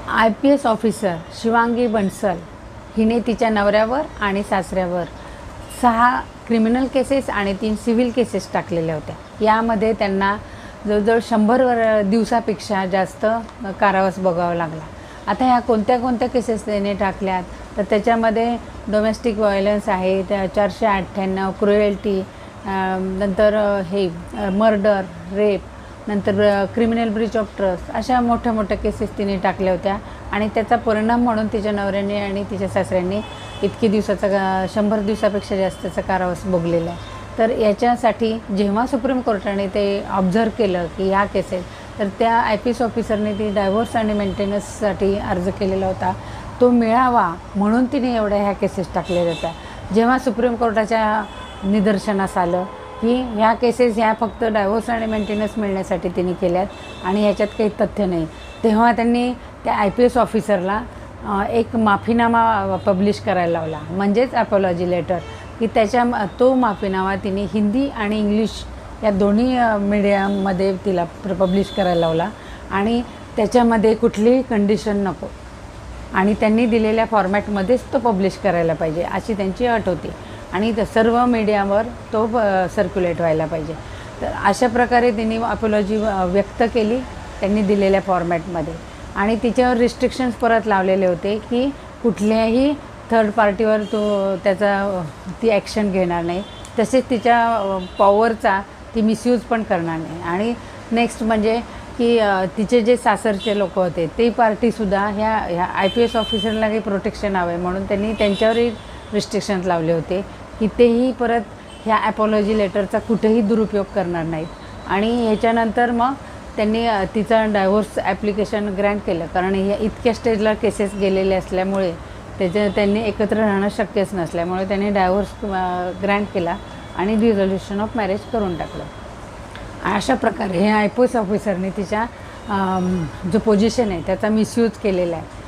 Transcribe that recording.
IPS officer Shivangi Bansal हिने तिच्या नवऱ्यावर आणि सासऱ्यावर 6 क्रिमिनल केसेस आणि 3 सिव्हिल केसेस टाकलेल्या होत्या. यामध्ये त्यांना जवळजवळ 100 दिवसापेक्षा जास्त कारावास भोगावा लागला. आता ह्या कोणत्या कोणत्या केसेस त्याने टाकल्यात तर त्याच्यामध्ये डोमेस्टिक व्हायलन्स आहे, त्या 498, क्रुएल्टी, नंतर हे मर्डर, रेप, नंतर क्रिमिनल ब्रीच ऑफ ट्रस्ट, अशा मोठ्या मोठ्या केसेस तिने टाकल्या होत्या. आणि त्याचा परिणाम म्हणून तिच्या नवऱ्याने आणि तिच्या सासऱ्यांनी इतकी दिवसाचा 100 दिवसापेक्षा जास्तचा कारावास भोगलेला आहे. तर याच्यासाठी जेव्हा सुप्रीम कोर्टाने ते ऑब्झर्व केलं की ह्या केसेस, तर त्या IPS ऑफिसरने ती डायव्होर्स आणि मेंटेनन्ससाठी अर्ज केलेला होता. तो मिळावा म्हणून तिने एवढ्या ह्या केसेस टाकलेल्या होत्या. जेव्हा सुप्रीम कोर्टाच्या निदर्शनास आलं की ह्या केसेस ह्या फक्त डायव्होर्स आणि मेंटेनन्स मिळण्यासाठी तिने केल्यात आणि ह्याच्यात काही तथ्य नाही, तेव्हा त्यांनी त्या IPS ऑफिसरला एक माफीनामा पब्लिश करायला लावला, म्हणजेच अपॉलॉजी लेटर, की तो माफीनामा तिने हिंदी आणि इंग्लिश या दोन्ही मीडियामध्ये तिला पब्लिश करायला लावला आणि त्याच्यामध्ये कुठलीही कंडिशन नको आणि त्यांनी दिलेल्या फॉर्मॅटमध्येच तो पब्लिश करायला पाहिजे अशी त्यांची अट होती आणि सर्व मीडियावर तो सर्क्युलेट व्हायला पाहिजे. तर अशा प्रकारे त्यांनी अपॉलॉजी व्यक्त केली त्यांनी दिलेल्या फॉर्मॅटमध्ये आणि तिच्यावर रिस्ट्रिक्शन्स परत लावलेले होते की कुठल्याही थर्ड पार्टीवर ती ॲक्शन घेणार नाही, तसेच तिच्या पॉवरचा ती मिसयूज पण करणार नाही. आणि नेक्स्ट म्हणजे की तिचे जे सासरचे लोक होते ते पार्टीसुद्धा ह्या IPS ऑफिसरला काही प्रोटेक्शन हवे म्हणून त्यांनी त्यांच्यावरही रिस्ट्रिक्शन्स लावले होते की तेही परत ह्या अपॉलॉजी लेटरचा कुठेही दुरुपयोग करणार नाहीत. आणि ह्याच्यानंतर मग त्यांनी तिचा डायव्होर्स ॲप्लिकेशन ग्रँट केलं, कारण ह्या इतक्या स्टेजला केसेस गेलेले असल्यामुळे त्यांनी एकत्र राहणं शक्यच नसल्यामुळे त्यांनी डायव्होर्स ग्रँट केला आणि रिझोल्युशन ऑफ मॅरेज करून टाकलं. अशा प्रकारे हे IPS ऑफिसरने तिच्या जो पोझिशन आहे त्याचा मिसयूज केलेला आहे.